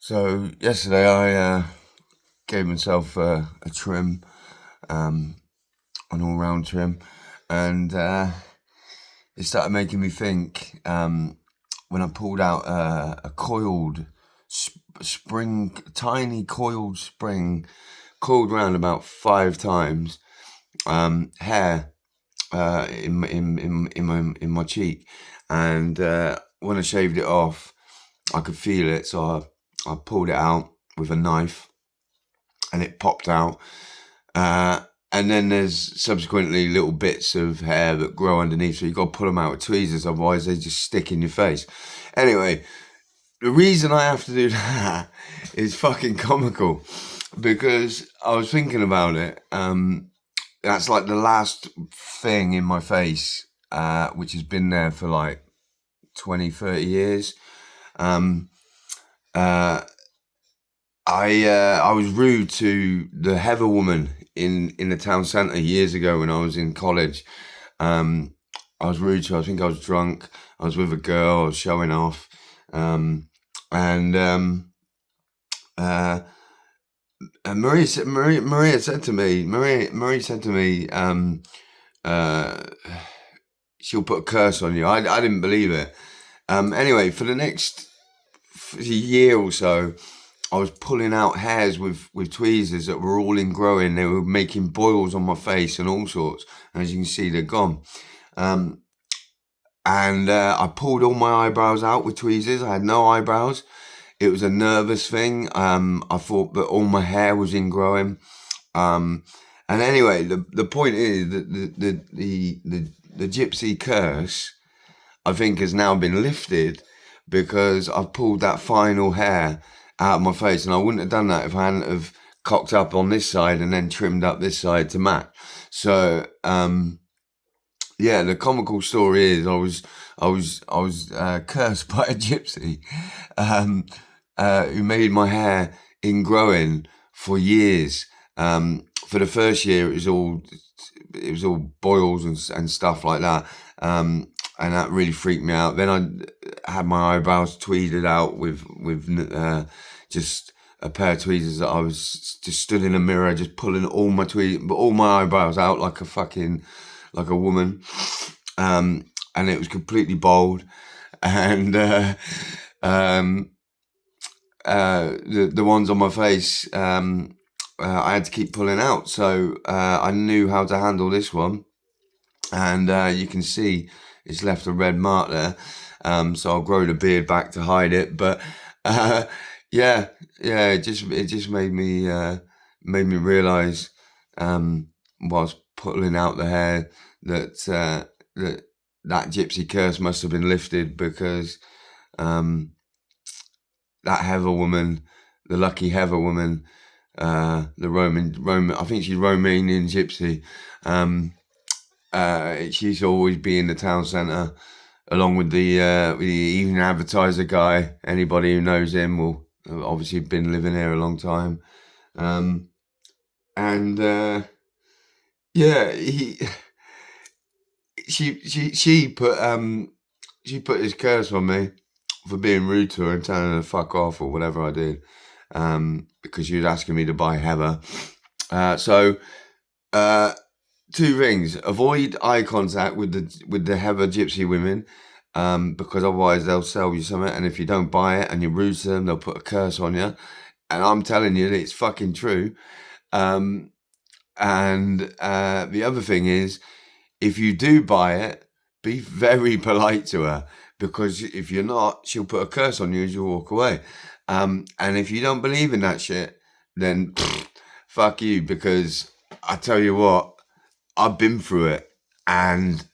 So yesterday I gave myself a trim, um, an all-round trim, and it started making me think when I pulled out a coiled spring, tiny coiled spring, coiled round about 5 times, hair in my cheek, and when I shaved it off, I could feel it, so I pulled it out with a knife, and it popped out. And then there's subsequently little bits of hair that grow underneath, so you've got to pull them out with tweezers, otherwise they just stick in your face. Anyway, the reason I have to do that is fucking comical, because I was thinking about it. That's like the last thing in my face, which has been there for like 20, 30 years. Um, uh, I was rude to the Heather woman in the town centre years ago when I was in college. I was rude to her. I think I was drunk. I was with a girl. I was showing off, and Maria said to me, Marie said to me, uh, she'll put a curse on you. I didn't believe it. Anyway, for the next year or so, I was pulling out hairs with tweezers that were all ingrowing. They were making boils on my face and all sorts. And as you can see, they're gone. And I pulled all my eyebrows out with tweezers. I had no eyebrows. It was a nervous thing. I thought that all my hair was ingrowing. And anyway, the point is that the gypsy curse, I think, has now been lifted because I've pulled that final hair out of my face, and I wouldn't have done that if I hadn't have cocked up on this side and then trimmed up this side to match. So yeah, the comical story is I was cursed by a gypsy who made my hair ingrowing for years. For the first year, it was all boils and stuff like that. And that really freaked me out. Then I had my eyebrows tweeded out with just a pair of tweezers that I was just stood in a mirror, just pulling all my eyebrows out like a woman. And it was completely bald. And the ones on my face, I had to keep pulling out. So I knew how to handle this one. And you can see it's left a red mark there. So I'll grow the beard back to hide it. But yeah, it just made me realise whilst pulling out the hair that that gypsy curse must have been lifted, because that Heather woman, the lucky Heather woman, the Roman, I think she's Romanian gypsy. She's always be in the town centre, along with the evening advertiser guy. Anybody who knows him will obviously been living here a long time. And yeah, she put this curse on me for being rude to her and telling her to fuck off or whatever I did, because she was asking me to buy Heather. So two things: avoid eye contact with the Heather gypsy women, because otherwise they'll sell you something, and if you don't buy it and you're rude to them, they'll put a curse on you. And I'm telling you that it's fucking true. And the other thing is, if you do buy it, be very polite to her, because if you're not, she'll put a curse on you as you walk away. And if you don't believe in that shit, then fuck you, because I tell you what, I've been through it, and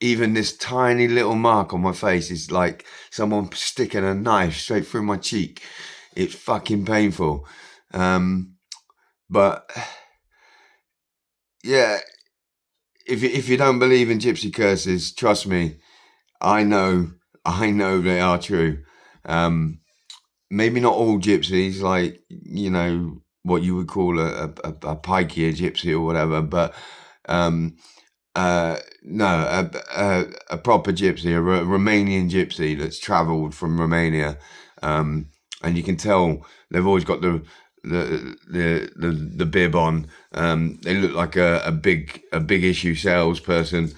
even this tiny little mark on my face is like someone sticking a knife straight through my cheek. It's fucking painful. But yeah, if you don't believe in gypsy curses, trust me, I know they are true. Maybe not all gypsies, like, you know, what you would call a pikey, a gypsy or whatever, but no, a proper gypsy, a Romanian gypsy that's travelled from Romania, and you can tell they've always got the bib on. They look like a big issue salesperson,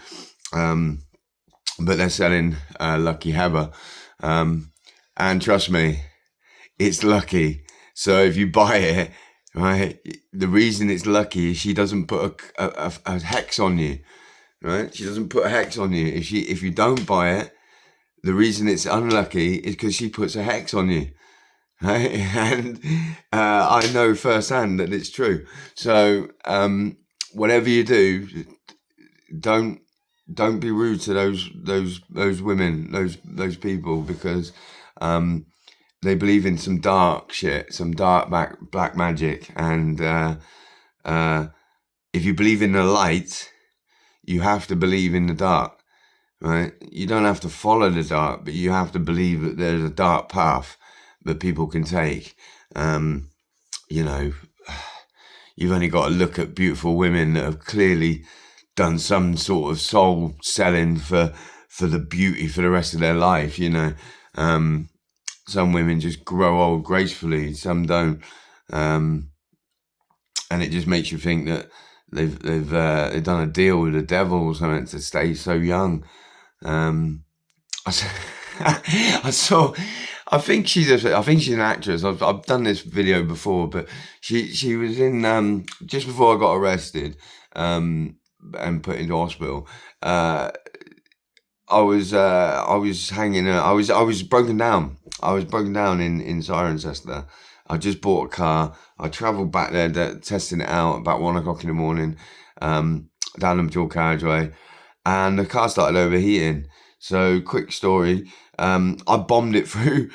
but they're selling Lucky Haba, and trust me, it's lucky. So if you buy it, right, the reason it's lucky is she doesn't put a hex on you, right? She doesn't put a hex on you. If you don't buy it, the reason it's unlucky is because she puts a hex on you, right? And I know firsthand that it's true. So whatever you do, don't be rude to those women, those people, because they believe in some dark shit, some dark black magic, and if you believe in the light, you have to believe in the dark, right? You don't have to follow the dark, but you have to believe that there's a dark path that people can take. You know, you've only got to look at beautiful women that have clearly done some sort of soul selling for the beauty for the rest of their life, you know. Some women just grow old gracefully, some don't, and it just makes you think that they've done a deal with the devil or something to stay so young. I think she's an actress. I've done this video before, but she was in just before I got arrested and put into hospital. I was hanging. I was broken down. I was broken down in Cirencester. I just bought a car. I travelled back there, testing it out about 1 o'clock in the morning, down the dual carriageway, and the car started overheating. So, quick story. I bombed it through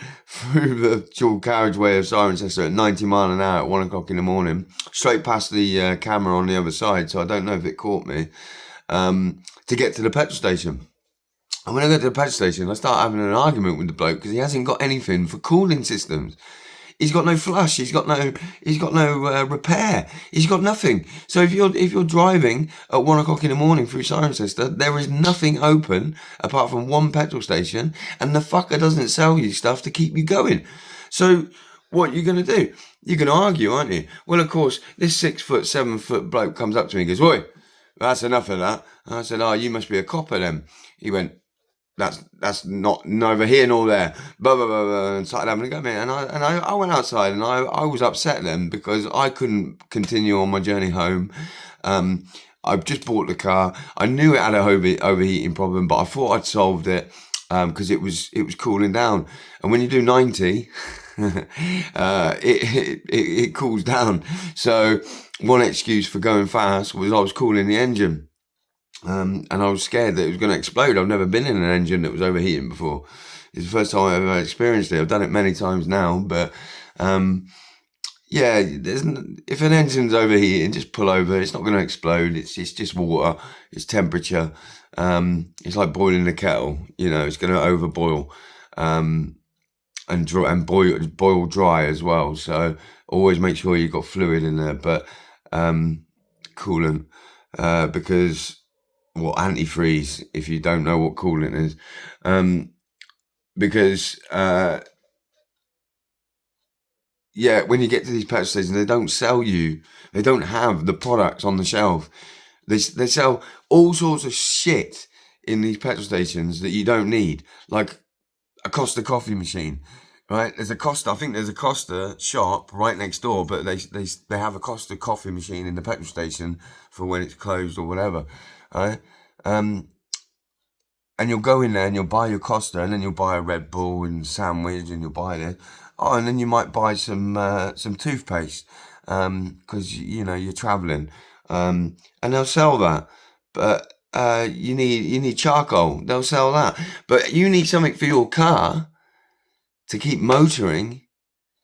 the dual carriageway of Cirencester at 90 miles an hour at 1 o'clock in the morning, straight past the camera on the other side. So I don't know if it caught me. To get to the petrol station. And when I got to the petrol station, I start having an argument with the bloke because he hasn't got anything for cooling systems. He's got no flush. He's got no repair. He's got nothing. So if you're driving at 1 o'clock in the morning through Cirencester, there is nothing open apart from one petrol station, and the fucker doesn't sell you stuff to keep you going. So what are you going to do? You're going to argue, aren't you? Well, of course, this 6 foot, 7 foot bloke comes up to me and goes, "Oi, that's enough of that." And I said, "Oh, you must be a copper then." He went, That's not neither here nor there. Blah blah blah, blah, and started having a go at me. And I went outside, and I was upset then because I couldn't continue on my journey home. I've just bought the car. I knew it had a overheating problem, but I thought I'd solved it because it was cooling down. And when you do 90, it cools down. So one excuse for going fast was I was cooling the engine. And I was scared that it was going to explode. I've never been in an engine that was overheating before. It's the first time I've ever experienced it. I've done it many times now, but yeah, if an engine's overheating, just pull over. It's not going to explode. It's just water. It's temperature. It's like boiling a kettle. You know, it's going to overboil and boil dry as well. So always make sure you've got fluid in there, but coolant because. Well, antifreeze, if you don't know what coolant is, because yeah, when you get to these petrol stations, they don't sell you. They don't have the products on the shelf. They sell all sorts of shit in these petrol stations that you don't need, like a Costa coffee machine. Right, there's a Costa. I think there's a Costa shop right next door, but they have a Costa coffee machine in the petrol station for when it's closed or whatever. Right, and you'll go in there and you'll buy your Costa, and then you'll buy a Red Bull and sandwich, and you'll buy this. Oh, and then you might buy some toothpaste because you know you're traveling, and they'll sell that. But you need charcoal. They'll sell that. But you need something for your car to keep motoring.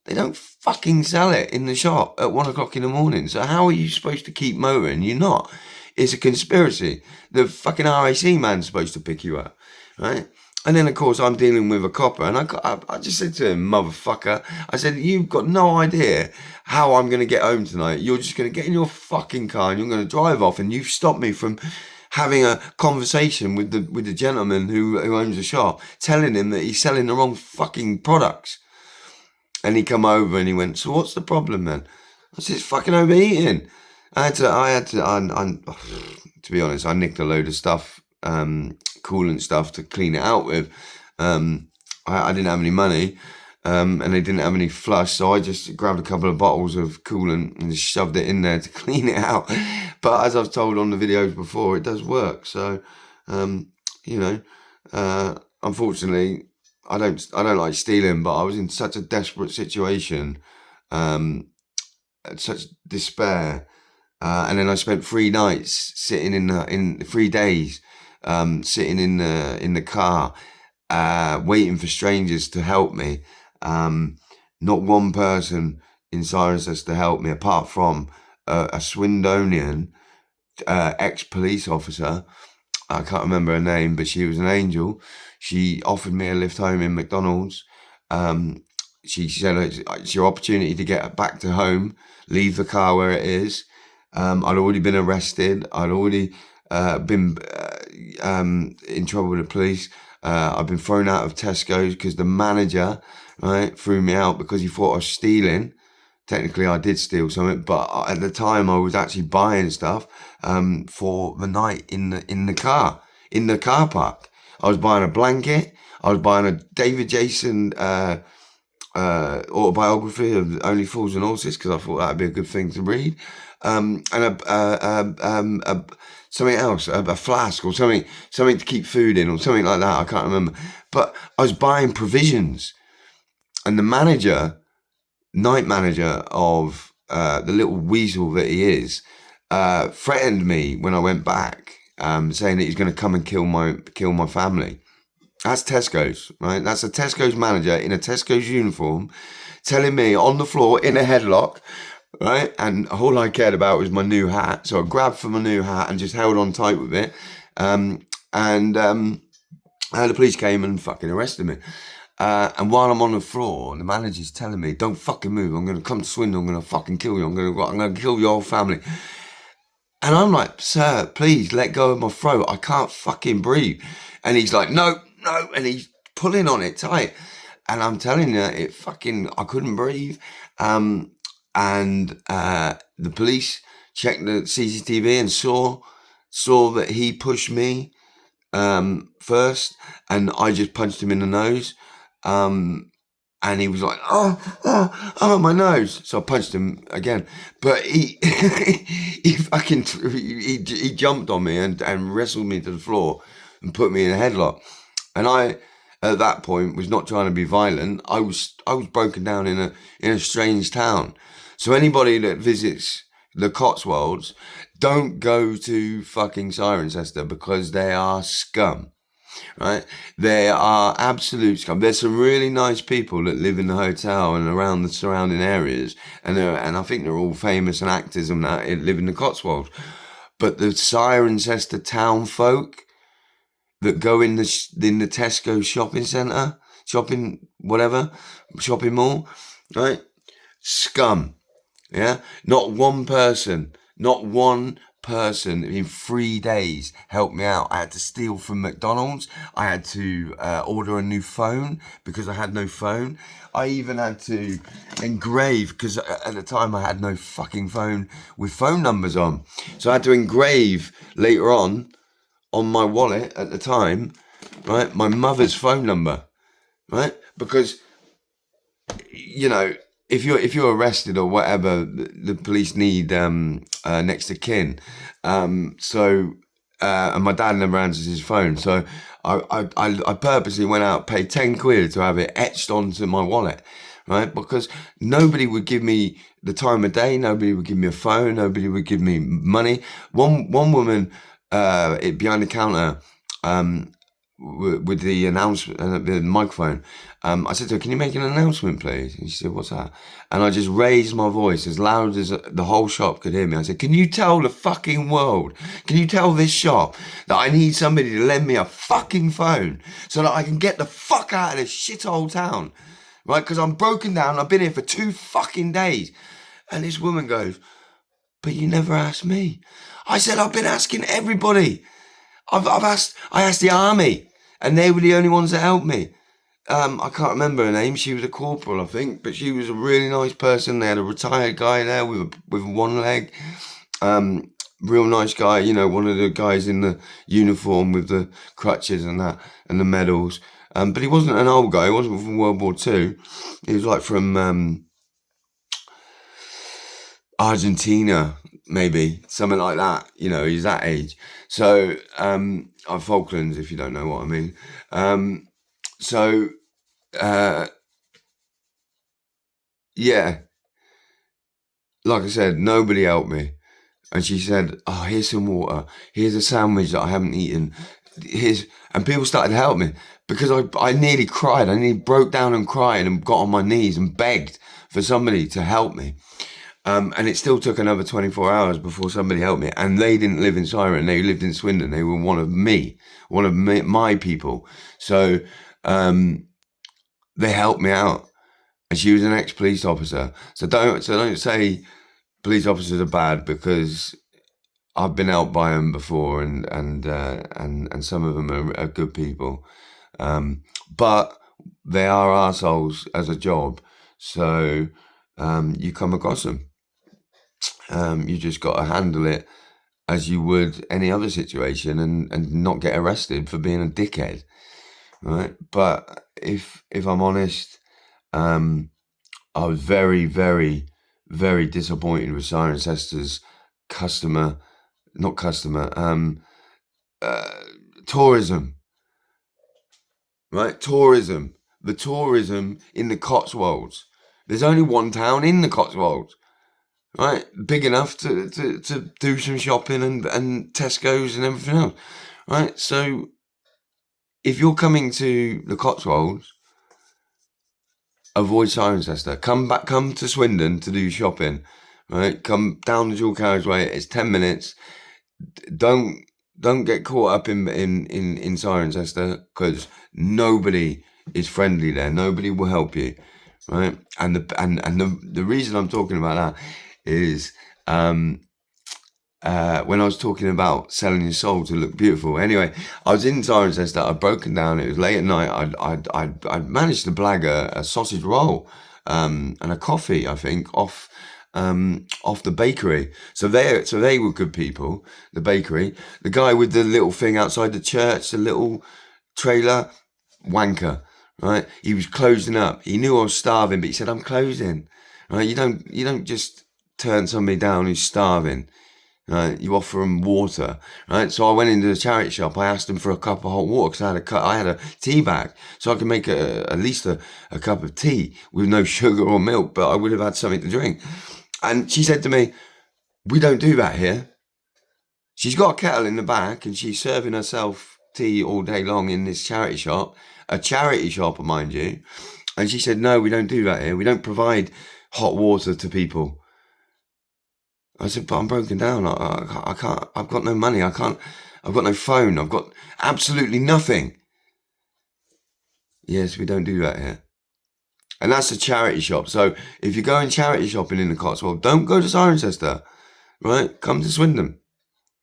They don't fucking sell it in the shop at 1 o'clock in the morning. So how are you supposed to keep motoring? You're not. It's a conspiracy. The fucking RAC man's supposed to pick you up, right? And then, of course, I'm dealing with a copper. And I just said to him, "Motherfucker," I said, "You've got no idea how I'm going to get home tonight. You're just going to get in your fucking car and you're going to drive off. And you've stopped me from having a conversation with the gentleman who owns the shop, telling him that he's selling the wrong fucking products." And he come over and he went, so what's the problem then? I said, it's fucking overheating. To be honest, I nicked a load of stuff, coolant stuff to clean it out with. I didn't have any money, and they didn't have any flush, so I just grabbed a couple of bottles of coolant and just shoved it in there to clean it out. But as I've told on the videos before, it does work. So, unfortunately, I don't like stealing, but I was in such a desperate situation, such despair. And then I spent 3 nights sitting in 3 days, sitting in the car, waiting for strangers to help me. Not one person in Cirencester to help me, apart from a Swindonian ex-police officer. I can't remember her name, but she was an angel. She offered me a lift home in McDonald's. She said it's your opportunity to get back to home, leave the car where it is. I'd already been arrested. I'd already been in trouble with the police. I've been thrown out of Tesco's because the manager, right, threw me out because he thought I was stealing. Technically, I did steal something, but at the time I was actually buying stuff for the night in the car park. I was buying a blanket. I was buying a David Jason autobiography of Only Fools and Horses because I thought that'd be a good thing to read, and something else, a flask or something to keep food in or something like that. I can't remember, but I was buying provisions, and the night manager of the little weasel that he is, threatened me when I went back, saying that he's going to come and kill my family. That's Tesco's, right? That's a Tesco's manager in a Tesco's uniform telling me on the floor in a headlock, right? And all I cared about was my new hat. So I grabbed for my new hat and just held on tight with it. And the police came and fucking arrested me. And while I'm on the floor, the manager's telling me, don't fucking move. I'm going to come to Swindon. I'm going to fucking kill you. I'm going to kill your whole family. And I'm like, sir, please let go of my throat. I can't fucking breathe. And he's like, no. And he's pulling on it tight. And I'm telling you, I couldn't breathe. And the police checked the CCTV and saw that he pushed me first, and I just punched him in the nose. And he was like, oh, my nose. So I punched him again. But he jumped on me and wrestled me to the floor and put me in a headlock. And I, at that point, was not trying to be violent. I was broken down in a strange town. So anybody that visits the Cotswolds, don't go to fucking Cirencester because they are scum, right? They are absolute scum. There's some really nice people that live in the hotel and around the surrounding areas, and I think they're all famous and actors and that live in the Cotswolds. But the Cirencester town folk that go in the Tesco shopping centre, shopping mall, right? Scum, yeah? Not one person in 3 days helped me out. I had to steal from McDonald's. I had to order a new phone because I had no phone. I even had to engrave, because at the time I had no fucking phone with phone numbers on. So I had to engrave later on my wallet at the time, right, my mother's phone number, right? Because, if you're arrested or whatever, the police need next of kin. And my dad never answers his phone, so I purposely went out, paid 10 quid to have it etched onto my wallet, right? Because nobody would give me the time of day, nobody would give me a phone, nobody would give me money. One woman behind the counter, with the announcement, the microphone, I said to her, can you make an announcement, please? And she said, what's that? And I just raised my voice as loud as the whole shop could hear me. I said, can you tell the fucking world, can you tell this shop that I need somebody to lend me a fucking phone so that I can get the fuck out of this shithole town, right? Because I'm broken down. I've been here for 2 fucking days. And this woman goes, but you never asked me. I said, I've been asking everybody. I asked the army, and they were the only ones that helped me. I can't remember her name. She was a corporal, I think, but she was a really nice person. They had a retired guy there with one leg. Real nice guy, you know, one of the guys in the uniform with the crutches and that, and the medals. But he wasn't an old guy. He wasn't from World War II. He was like from Argentina, maybe something like that. You know, he's that age. So, Falklands, if you don't know what I mean. So, yeah, like I said, nobody helped me. And she said, "Oh, here's some water. Here's a sandwich that I haven't eaten. And people started to help me because I nearly cried. I nearly broke down and cried and got on my knees and begged for somebody to help me. And it still took another 24 hours before somebody helped me. And they didn't live in Ciren. They lived in Swindon. They were one of my people. So they helped me out. And she was an ex-police officer. So don't say police officers are bad, because I've been out by them before, and some of them are good people, but they are arseholes as a job. So you come across them. You just got to handle it as you would any other situation, and not get arrested for being a dickhead, right? But if I'm honest, I was very, very, very disappointed with Cirencester's tourism, right? Tourism. The tourism in the Cotswolds. There's only one town in the Cotswolds, right? Big enough to do some shopping and Tesco's and everything else, right? So if you're coming to the Cotswolds, avoid Cirencester. Come to Swindon to do shopping, right? Come down the dual carriageway. It's 10 minutes. Don't get caught up in Cirencester, because nobody is friendly there. Nobody will help you, right? And the reason I'm talking about that is when I was talking about selling your soul to look beautiful. Anyway, I was in Cirencester. I'd broken down. It was late at night. I'd managed to blag a sausage roll and a coffee, I think, off the bakery. So they were good people. The bakery, the guy with the little thing outside the church, the little trailer, wanker, right? He was closing up. He knew I was starving, but he said, "I'm closing." Right? You don't just turn somebody down who's starving. Right? You offer them water, right? So I went into the charity shop. I asked them for a cup of hot water, because I had a tea bag, so I could make at least a cup of tea with no sugar or milk, but I would have had something to drink. And she said to me, "We don't do that here." She's got a kettle in the back, and she's serving herself tea all day long in this charity shop, a charity shop, mind you. And she said, "No, we don't do that here. We don't provide hot water to people." I said, "But I'm broken down. I can't. I've got no money. I can't. I've got no phone. I've got absolutely nothing." "Yes, we don't do that here." And that's a charity shop. So if you're going charity shopping in the Cotswolds, don't go to Cirencester, right? Come to Swindon.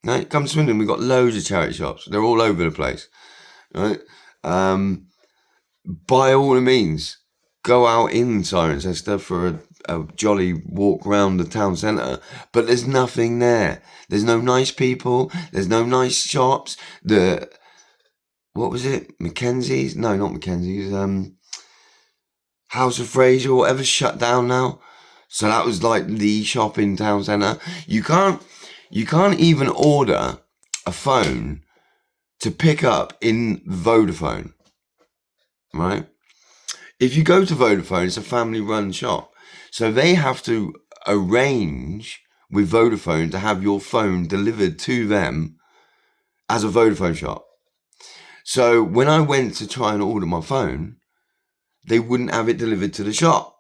Right? Come to Swindon. We've got loads of charity shops. They're all over the place, right? By all means, go out in Cirencester for a jolly walk around the town centre, but there's nothing there. There's no nice people. There's no nice shops. What was it? Mackenzie's? No, not Mackenzie's. House of Fraser, whatever, shut down now. So that was like the shop in town centre. You can't even order a phone to pick up in Vodafone, right? If you go to Vodafone, it's a family-run shop. So they have to arrange with Vodafone to have your phone delivered to them as a Vodafone shop. So when I went to try and order my phone, they wouldn't have it delivered to the shop.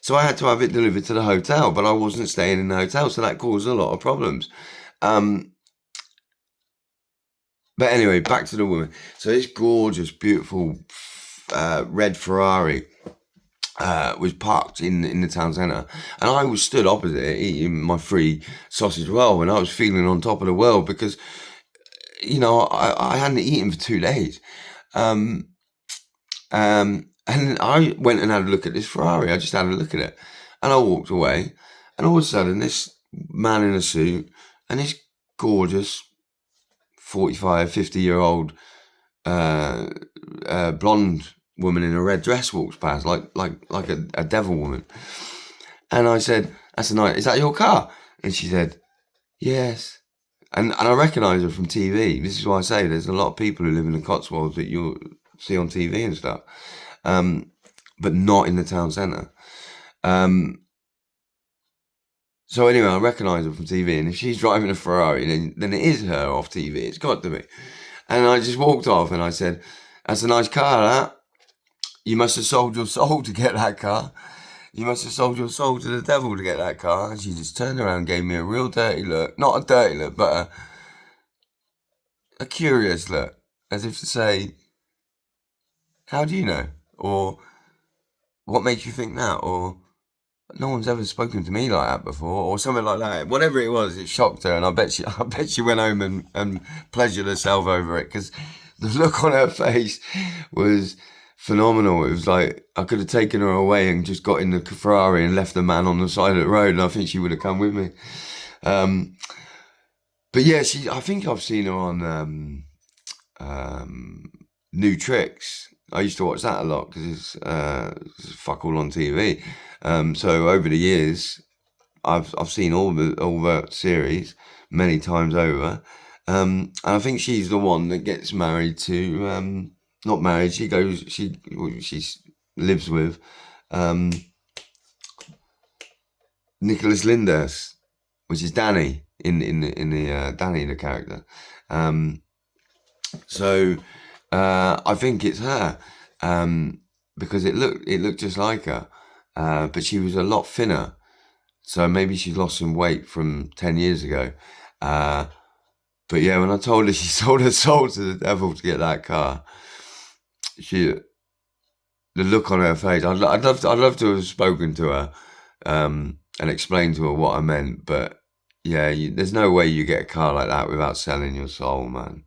So I had to have it delivered to the hotel, but I wasn't staying in the hotel, so that caused a lot of problems. But anyway, back to the woman. So this gorgeous, beautiful red Ferrari was parked in the town centre, and I was stood opposite it eating my free sausage roll, and I was feeling on top of the world because, you know, I hadn't eaten for 2 days. And I went and had a look at this Ferrari. I just had a look at it. And I walked away. And all of a sudden, this man in a suit and this gorgeous 45, 50-year-old blonde woman in a red dress walks past, like a devil woman. And I said, "That's a night. Is that your car?" And she said, "Yes." And I recognise her from TV. This is why I say there's a lot of people who live in the Cotswolds that you'll see on TV and stuff, but not in the town centre. So anyway, I recognise her from TV, and if she's driving a Ferrari, then it is her off TV. It's got to be. And I just walked off, and I said, "That's a nice car, that. You must have sold your soul to get that car. You must have sold your soul to the devil to get that car." And she just turned around and gave me a real dirty look. Not a dirty look, but a curious look. As if to say, "How do you know?" Or, "What makes you think that?" Or, "No one's ever spoken to me like that before," or something like that. Whatever it was, it shocked her, and I bet she went home and pleasured herself over it, because the look on her face was phenomenal. It was like I could have taken her away and just got in the Ferrari and left the man on the side of the road, and I think she would have come with me. But yeah, I think I've seen her on New Tricks. I used to watch that a lot because it's fuck all on TV. So over the years, I've seen all the series many times over, and I think she's the one that gets married to. Not married. She lives with Nicholas Lyndhurst, which is Danny in the Danny, the character. So I think it's her, because it looked just like her, but she was a lot thinner. So maybe she's lost some weight from 10 years ago. But yeah, when I told her she sold her soul to the devil to get that car, the look on her face, I'd love to have spoken to her and explained to her what I meant. But yeah, there's no way you get a car like that without selling your soul, man.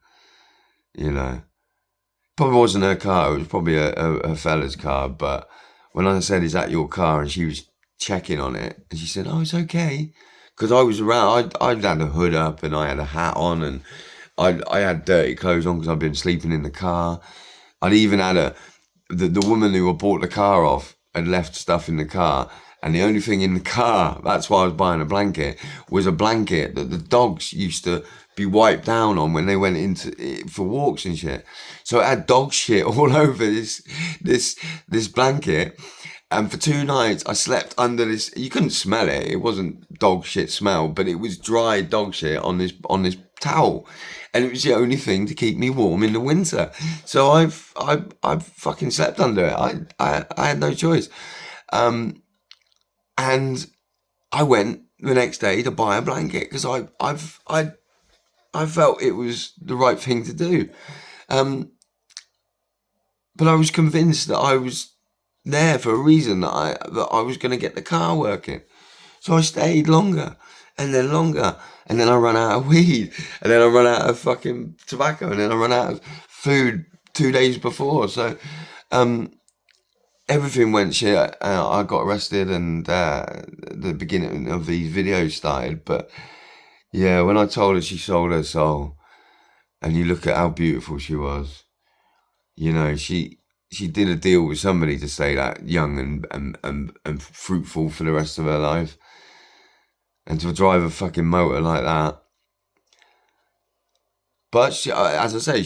You know, probably wasn't her car. It was probably a fella's car. But when I said, "Is that your car?" and she was checking on it, and she said, "Oh, it's okay," because I was around. I'd had a hood up and I had a hat on, and I had dirty clothes on because I'd been sleeping in the car. I'd even had the woman who I bought the car off had left stuff in the car, and the only thing in the car, that's why I was buying a blanket, was a blanket that the dogs used to be wiped down on when they went into for walks and shit. So it had dog shit all over this blanket. And for 2 nights, I slept under this. You couldn't smell it. It wasn't dog shit smell, but it was dry dog shit on this towel, and it was the only thing to keep me warm in the winter. So I fucking slept under it. I had no choice, and I went the next day to buy a blanket because I felt it was the right thing to do, but I was convinced that I was there for a reason, that I was going to get the car working. So I stayed longer, and then longer, and then I run out of weed, and then I run out of fucking tobacco, and then I run out of food 2 days before. So everything went shit. I got arrested, and the beginning of these videos started. But yeah, when I told her she sold her soul, and you look at how beautiful she was, you know, she did a deal with somebody to stay that young and fruitful for the rest of her life. And to drive a fucking motor like that. But she, as I say,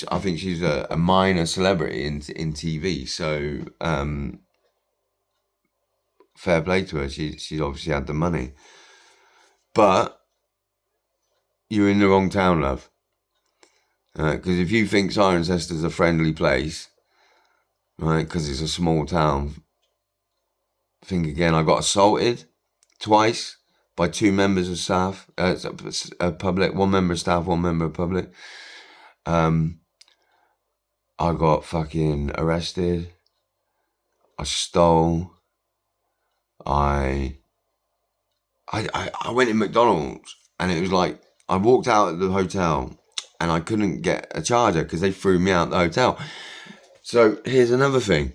I think she's a minor celebrity in TV. So fair play to her. She's obviously had the money. But you're in the wrong town, love. Because if you think Cirencester's a friendly place, right, because it's a small town, think again. I got assaulted twice by 2 members of staff, public, 1 member of staff, 1 member of public. I got fucking arrested. I stole. I went in McDonald's, and it was like, I walked out of the hotel and I couldn't get a charger because they threw me out the hotel. So here's another thing.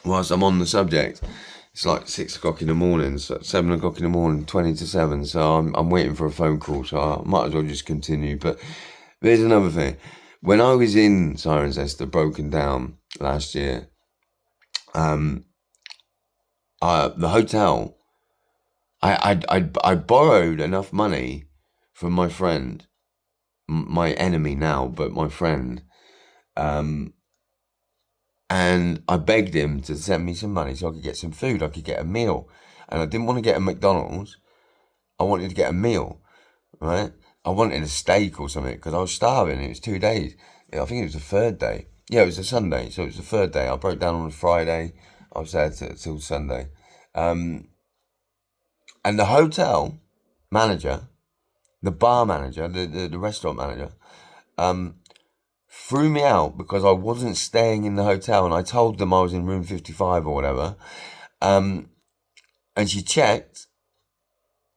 whilst I'm on the subject, it's like 6 o'clock in the morning, so 7 o'clock in the morning, 20 to 7. So I'm waiting for a phone call, so I might as well just continue. But there's another thing. When I was in Cirencester, broken down last year, the hotel, I borrowed enough money from my friend, my enemy now, but my friend, and I begged him to send me some money so I could get some food, I could get a meal. And I didn't want to get a McDonald's, I wanted to get a meal, right? I wanted a steak or something because I was starving. It was 2 days. I think it was the third day. Yeah, it was a Sunday, so it was the third day. I broke down on a Friday. I was there till Sunday. And the hotel manager, the bar manager, the restaurant manager, threw me out because I wasn't staying in the hotel, and I told them I was in room 55 or whatever. And she checked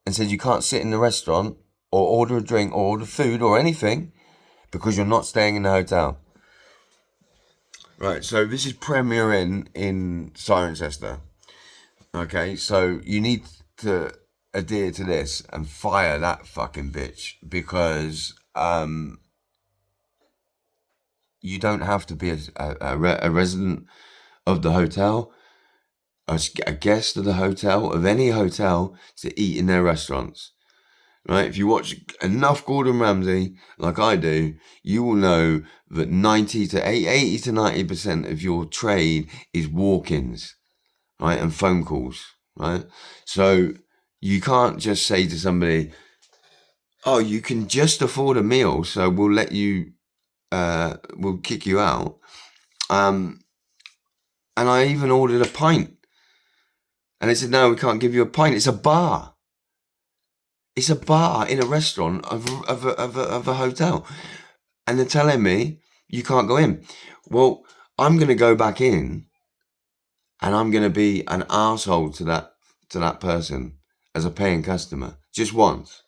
and said, you can't sit in the restaurant or order a drink or order food or anything because you're not staying in the hotel. Right, so this is Premier Inn in Cirencester. Okay, so you need to adhere to this and fire that fucking bitch because you don't have to be a resident of the hotel, a guest of the hotel, of any hotel, to eat in their restaurants. Right? If you watch enough Gordon Ramsay, like I do, you will know that 80 to 90% of your trade is walk-ins, right, and phone calls, right? So you can't just say to somebody, "Oh, you can just afford a meal, so we'll let you, we'll kick you out." And I even ordered a pint, and they said, "No, we can't give you a pint. It's a bar." It's a bar in a restaurant of a hotel. And they're telling me you can't go in. Well, I'm going to go back in and I'm going to be an arsehole to that person as a paying customer just once.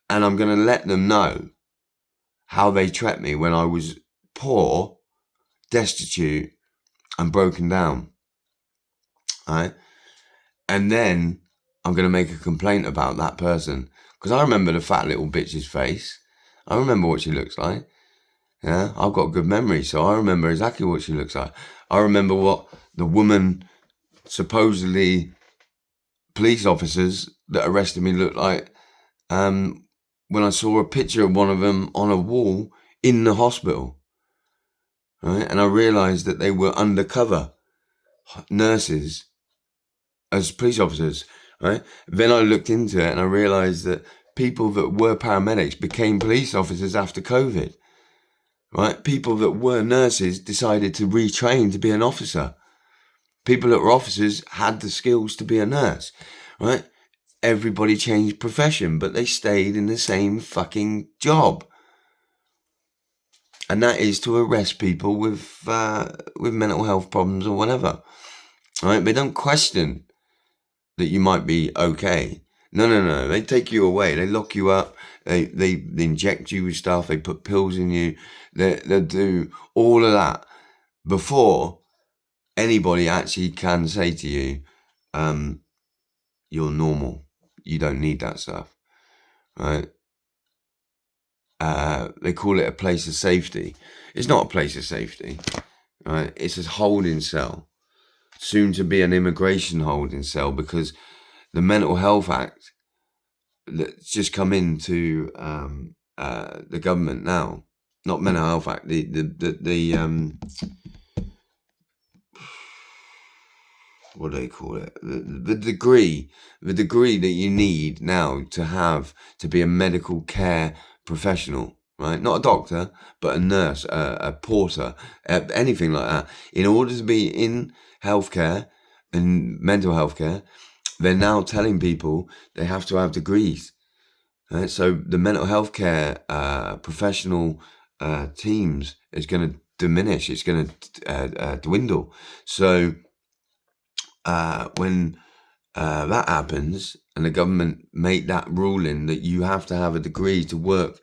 And I'm going to let them know how they treated me when I was poor, destitute, and broken down. Right? And then I'm going to make a complaint about that person. Because I remember the fat little bitch's face. I remember what she looks like. Yeah, I've got good memory, so I remember exactly what she looks like. I remember what the woman, supposedly police officers that arrested me, looked like when I saw a picture of one of them on a wall in the hospital. Right? And I realised that they were undercover nurses as police officers. Right? Then I looked into it and I realised that people that were paramedics became police officers after COVID. Right? People that were nurses decided to retrain to be an officer. People that were officers had the skills to be a nurse. Right? Everybody changed profession, but they stayed in the same fucking job. And that is to arrest people with mental health problems or whatever. Right? They don't question that you might be okay. No. They take you away. They lock you up. They inject you with stuff. They put pills in you. They'll do all of that before anybody actually can say to you, you're normal. You don't need that stuff. Right? They call it a place of safety. It's not a place of safety. Right? It's a holding cell. Soon to be an immigration holding cell, because the Mental Health Act that's just come into the government now, not Mental Health Act, the what do they call it? The degree that you need now to be a medical care professional, right? Not a doctor, but a nurse, a porter, anything like that. In order to be in healthcare and mental health care, they're now telling people they have to have degrees. Right? So the mental health care professional teams is going to diminish. It's going to dwindle. So when that happens and the government make that ruling that you have to have a degree to work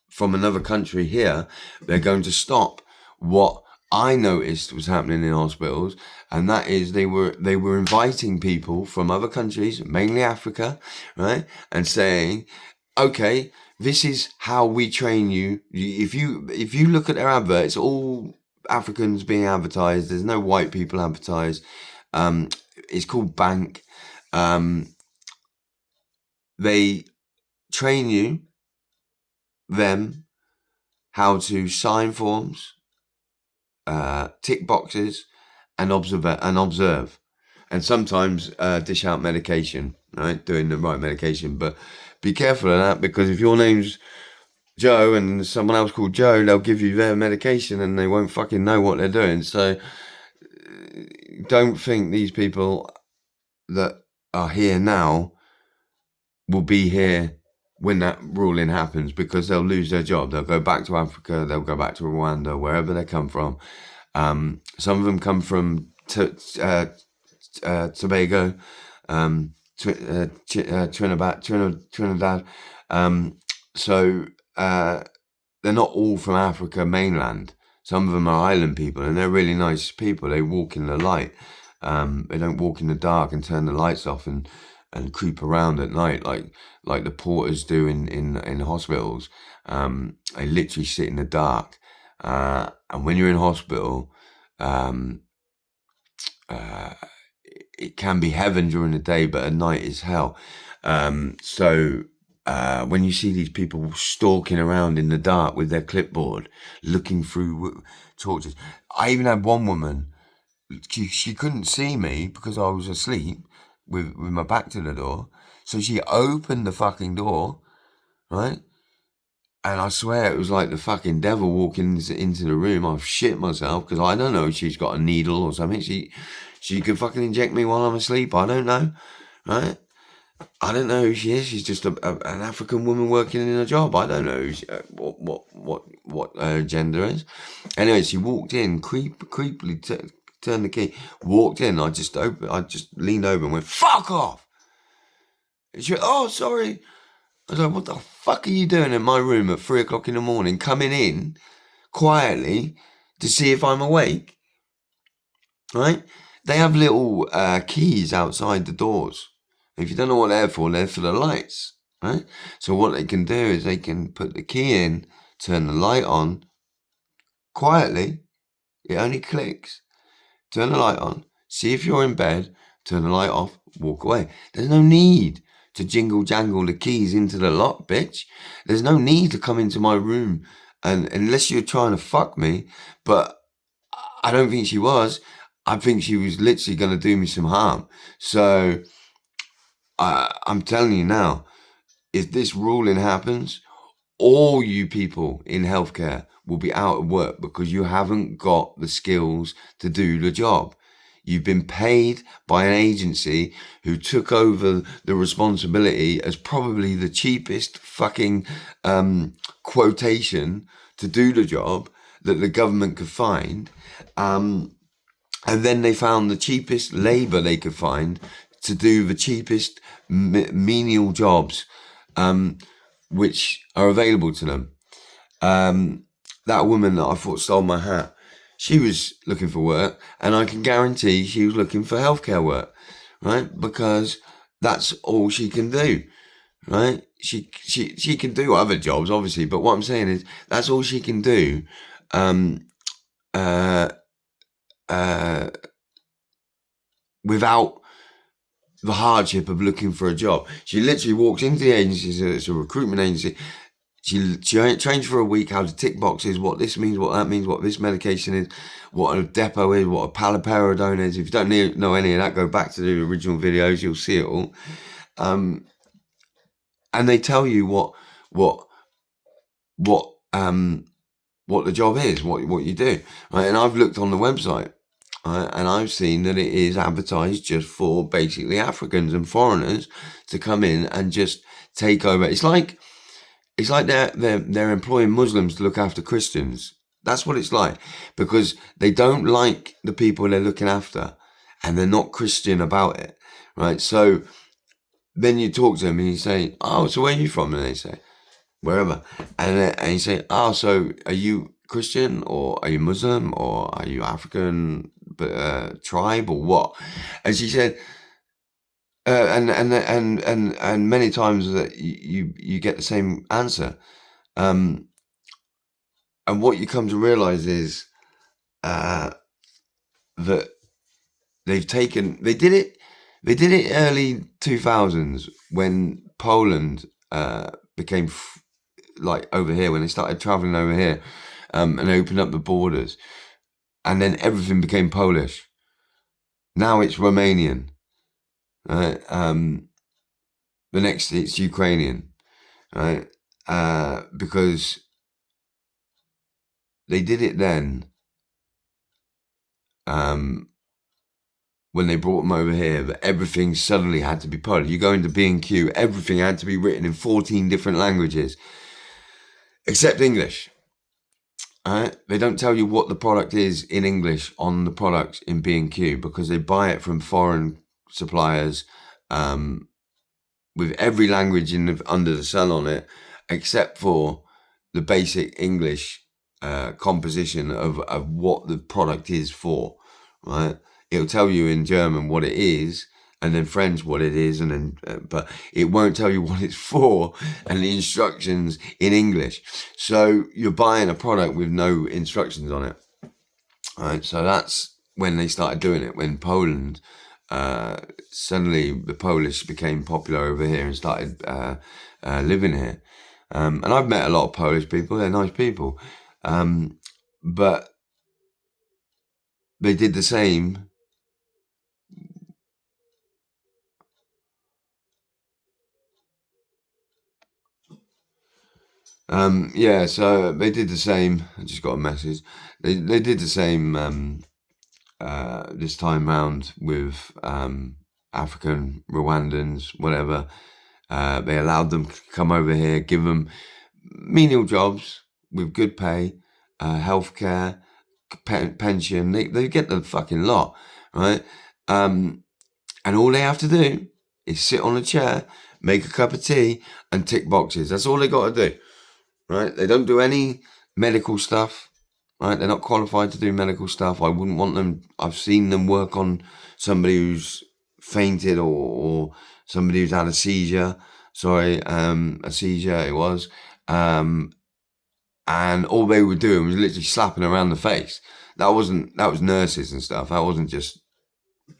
from another country here, they're going to stop what I noticed was happening in hospitals, and that is they were inviting people from other countries, mainly Africa, right, and saying, okay, this is how we train you. If you look at their advert, it's all Africans being advertised. There's no white people advertised. It's called Bank. They train you, them, how to sign forms, tick boxes, and observe, and sometimes dish out medication, right? Doing the right medication, but be careful of that, because if your name's Joe and someone else called Joe, they'll give you their medication and they won't fucking know what they're doing. So don't think these people that are here now will be here when that ruling happens, because they'll lose their job. They'll go back to Africa, they'll go back to Rwanda, wherever they come from. Some of them come from Tobago, Trinidad. So they're not all from Africa mainland. Some of them are island people, and they're really nice people. They walk in the light. They don't walk in the dark and turn the lights off and creep around at night like the porters do in hospitals. They literally sit in the dark. And when you're in hospital, it can be heaven during the day, but at night is hell. So when you see these people stalking around in the dark with their clipboard, looking through torches. I even had one woman, she couldn't see me because I was asleep with my back to the door. So she opened the fucking door, right? And I swear it was like the fucking devil walking into the room. I've shit myself, because I don't know if she's got a needle or something. She could fucking inject me while I'm asleep. I don't know, right? I don't know who she is. She's just an African woman working in a job. I don't know what her gender is. Anyway, she walked in, creepily turned the key, walked in. I just leaned over and went, "Fuck off!" And she went, "Oh, sorry." I was like, "What the fuck are you doing in my room at 3 o'clock in the morning, coming in quietly to see if I'm awake?" Right? They have little keys outside the doors. If you don't know what they're for the lights, right? So what they can do is they can put the key in, turn the light on quietly. It only clicks. Turn the light on, see if you're in bed, turn the light off, walk away. There's no need to jingle jangle the keys into the lock, bitch. There's no need to come into my room, and unless you're trying to fuck me. But I don't think she was. I think she was literally going to do me some harm. So I'm telling you now, if this ruling happens, all you people in healthcare will be out of work, because you haven't got the skills to do the job. You've been paid by an agency who took over the responsibility as probably the cheapest fucking quotation to do the job that the government could find. And then they found the cheapest labour they could find to do the cheapest menial jobs, which are available to them. That woman that I thought stole my hat, she was looking for work, and I can guarantee she was looking for healthcare work, right? Because that's all she can do, right? She can do other jobs, obviously, but what I'm saying is that's all she can do. Without the hardship of looking for a job. She literally walks into the agency, so it's a recruitment agency. She trains for a week how to tick boxes, what this means, what that means, what this medication is, what a depot is, what a paliperidone is. If you don't know any of that, go back to the original videos, you'll see it all. And they tell you what the job is, what you do, right? And I've looked on the website, and I've seen that it is advertised just for basically Africans and foreigners to come in and just take over. It's like they're employing Muslims to look after Christians. That's what it's like, because they don't like the people they're looking after, and they're not Christian about it, right? So then you talk to them and you say, "Oh, so where are you from?" And they say, "Wherever." And you say, "Oh, so are you Christian, or are you Muslim, or are you African tribe, or what? And she said, and many times that you get the same answer. And what you come to realize is that they did it early 2000s when Poland became like over here, when they started traveling over here and opened up the borders, and then everything became Polish. Now it's Romanian. Right? The next it's Ukrainian, right? Because they did it then. When they brought them over here, that everything suddenly had to be Polish. You go into B&Q, everything had to be written in 14 different languages, except English. Right? They don't tell you what the product is in English on the products in B&Q because they buy it from foreign suppliers with every language under the sun on it, except for the basic English composition of what the product is for, right? It'll tell you in German what it is, and then French what it is, and then but it won't tell you what it's for, and the instructions in English. So you're buying a product with no instructions on it, right? So that's when they started doing it. When Poland, suddenly the Polish became popular over here and started living here. And I've met a lot of Polish people. They're nice people, but they did the same. Yeah, so they did the same. I just got a message. They did the same this time round with African Rwandans, whatever. They allowed them to come over here, give them menial jobs with good pay, healthcare, pension. They get the fucking lot, right? And all they have to do is sit on a chair, make a cup of tea, and tick boxes. That's all they got to do. Right? They don't do any medical stuff, right? They're not qualified to do medical stuff. I wouldn't want them. I've seen them work on somebody who's fainted or somebody who's had a seizure. Sorry, a seizure it was. And all they were doing was literally slapping around the face. That was nurses and stuff. That wasn't just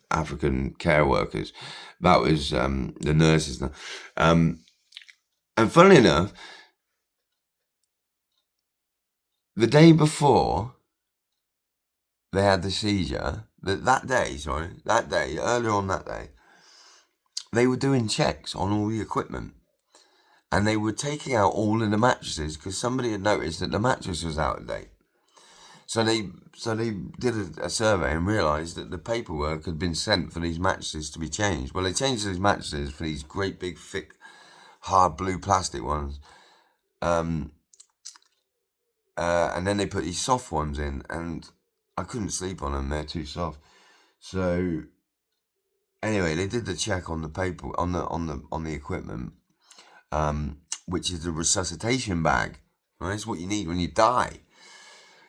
African care workers. That was the nurses. And funnily enough, the day before they had the seizure, that day, earlier on that day, they were doing checks on all the equipment. And they were taking out all of the mattresses because somebody had noticed that the mattress was out of date. So they did a survey and realised that the paperwork had been sent for these mattresses to be changed. Well, they changed these mattresses for these great big thick hard blue plastic ones. And then they put these soft ones in, and I couldn't sleep on them. They're too soft. So anyway, they did the check on the paper on the equipment, which is the resuscitation bag. Right, it's what you need when you die.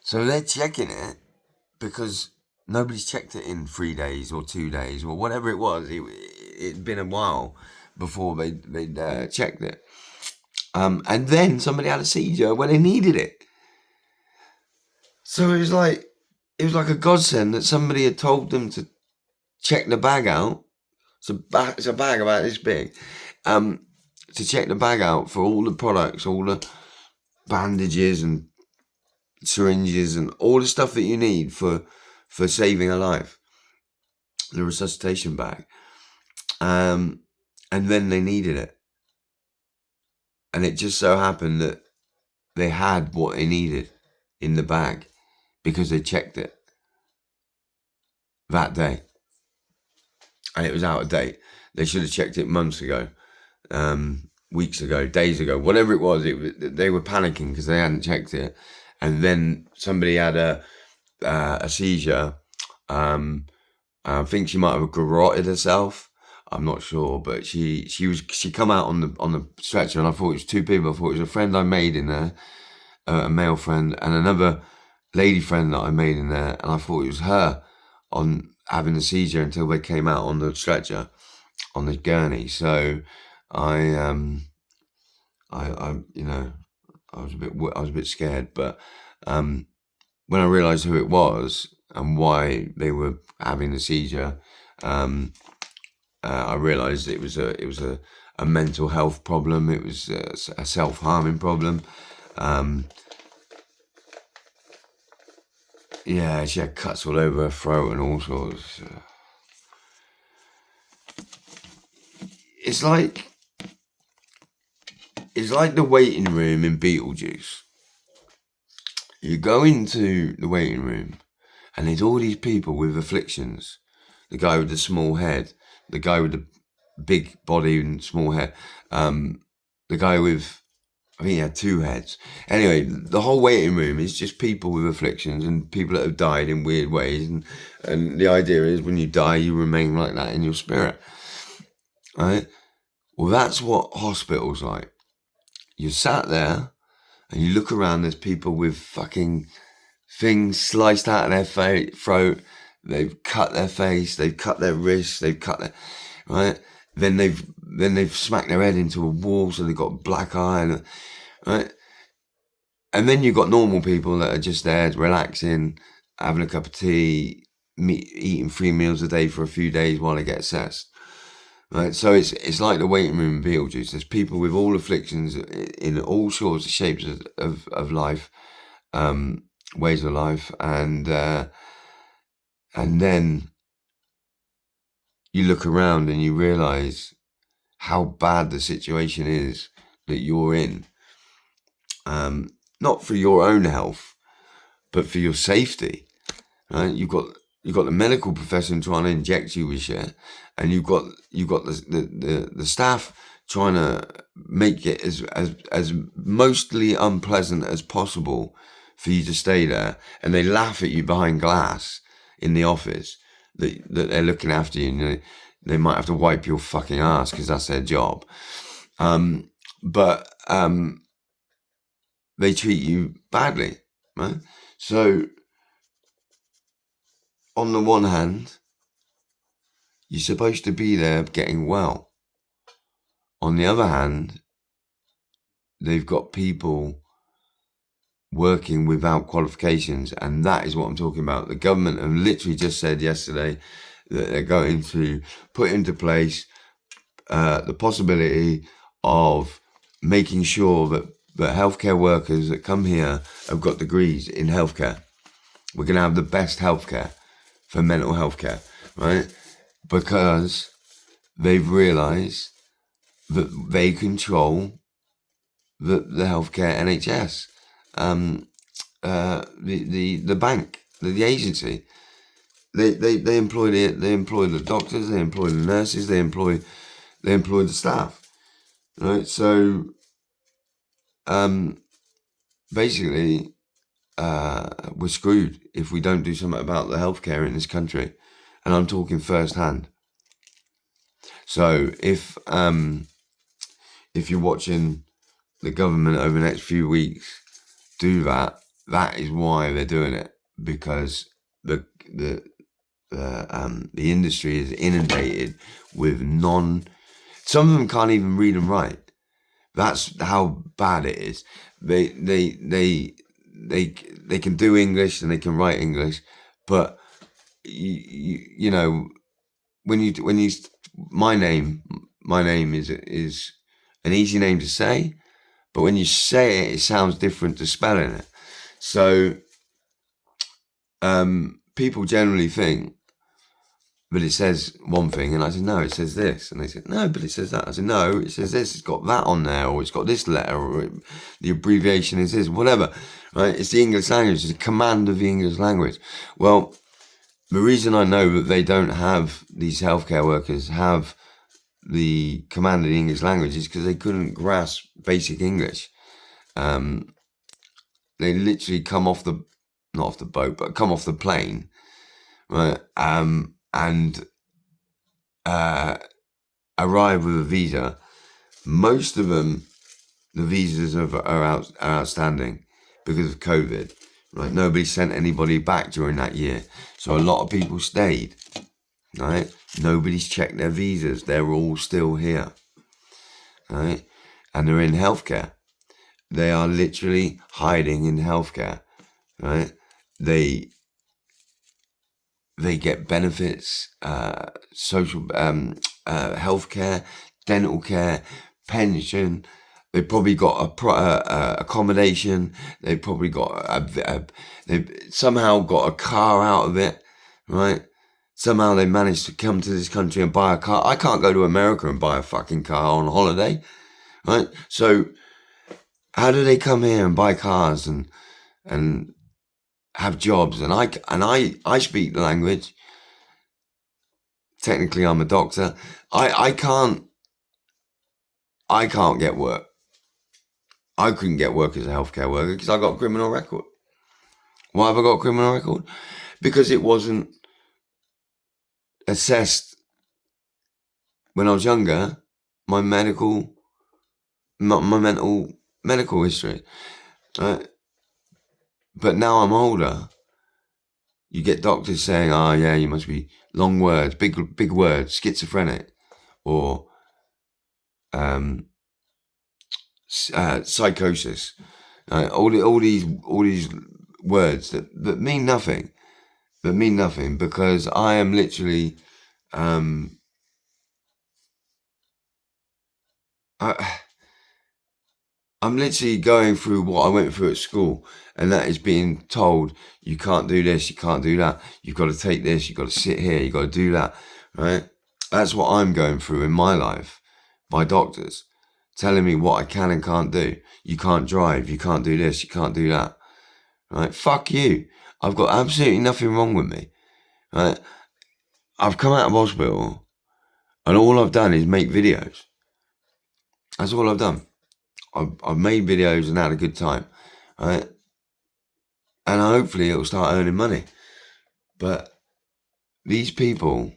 So they're checking it because nobody's checked it in 3 days or 2 days or whatever it was. It'd been a while before they'd checked it. And then somebody had a seizure when they needed it. So it was like a godsend that somebody had told them to check the bag out. It's a bag about this big. To check the bag out for all the products, all the bandages and syringes and all the stuff that you need for saving a life. The resuscitation bag. And then they needed it. And it just so happened that they had what they needed in the bag because they checked it that day. And it was out of date. They should have checked it months ago, weeks ago, days ago, whatever it was. They were panicking because they hadn't checked it. And then somebody had a seizure. I think she might have garroted herself. I'm not sure, but she come out on the stretcher, and I thought it was two people. I thought it was a friend I made in there, a male friend, and another lady friend that I made in there, and I thought it was her on having a seizure until they came out on the stretcher, on the gurney. So I you know, I was a bit scared, but when I realised who it was and why they were having the seizure, I realised it was a mental health problem. It was a self-harming problem. Yeah, she had cuts all over her throat and all sorts. It's like the waiting room in Beetlejuice. You go into the waiting room, and there's all these people with afflictions. The guy with the small head, the guy with the big body and small head, the guy with, I think he had two heads. Anyway, the whole waiting room is just people with afflictions and people that have died in weird ways. And the idea is when you die, you remain like that in your spirit. Right? Well, that's what hospital's like. You're sat there and you look around, there's people with fucking things sliced out of their throat. They've cut their face, they've cut their wrists, they've cut their, right? Then they've smacked their head into a wall, so they've got black eye, right? And then you've got normal people that are just there relaxing, having a cup of tea, eating 3 meals a day for a few days while they get assessed. Right, so it's like the waiting room in Beetlejuice. There's people with all afflictions in all sorts of shapes of life, ways of life, and then you look around and you realise how bad the situation is that you're in. Not for your own health, but for your safety. Right? You've got the medical profession trying to inject you with shit, and you've got the staff trying to make it as mostly unpleasant as possible for you to stay there, and they laugh at you behind glass in the office that they're looking after you, and they might have to wipe your fucking ass because that's their job. But they treat you badly, right? So on the one hand, you're supposed to be there getting well. On the other hand, they've got people working without qualifications, and that is what I'm talking about. The government have literally just said yesterday that they're going to put into place the possibility of making sure that healthcare workers that come here have got degrees in healthcare. We're going to have the best healthcare for mental health care, right? Because they've realised that they control the healthcare NHS, the bank, the agency. They employ the doctors, they employ the nurses, they employ the staff, right? So basically, we're screwed if we don't do something about the healthcare in this country, and I'm talking firsthand. So if you're watching the government over the next few weeks do that, that is why they're doing it, because the industry is inundated with some of them can't even read and write. That's how bad it is. They can do English and they can write English, but you know, when you my name is an easy name to say, but when you say it, it sounds different to spelling it. So people generally think that it says one thing, and I said, no, it says this. And they said, no, but it says that. I said, no, it says this. It's got that on there, or it's got this letter, or the abbreviation is this, whatever. Right? It's the English language. It's a command of the English language. Well, the reason I know that they don't have, these healthcare workers have the command of the English language is because they couldn't grasp basic English. They literally come off the, not off the boat, but come off the plane, right? And arrive with a visa. Most of them, the visas are outstanding. because of COVID. Right? Nobody sent anybody back during that year. So a lot of people stayed. Right? Nobody's checked their visas. They're all still here. Right? And they're in healthcare. They are literally hiding in healthcare. Right? They get benefits, social, healthcare, dental care, pension. They've probably got accommodation. They've probably got they've somehow got a car out of it, right? Somehow they managed to come to this country and buy a car. I can't go to America and buy a fucking car on holiday, right? So how do they come here and buy cars and have jobs? And I speak the language. Technically, I'm a doctor. I can't get work. I couldn't get work as a healthcare worker because I got a criminal record. Why have I got a criminal record? Because it wasn't assessed when I was younger. My mental medical history. Right? But now I'm older. You get doctors saying, "Oh yeah, you must be long words, big words, schizophrenic, or psychosis." All these words that mean nothing, because I am literally I'm literally going through what I went through at school, and that is being told you can't do this, you can't do that, you've got to take this, you've got to sit here, you've got to do that, right? That's what I'm going through in my life by doctors telling me what I can and can't do. You can't drive, you can't do this, you can't do that, right? Fuck you. I've got absolutely nothing wrong with me, right? I've come out of hospital and all I've done is make videos. That's all I've done. I've made videos and had a good time, right? And hopefully it'll start earning money. But these people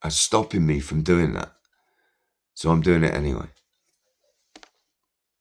are stopping me from doing that. So I'm doing it anyway.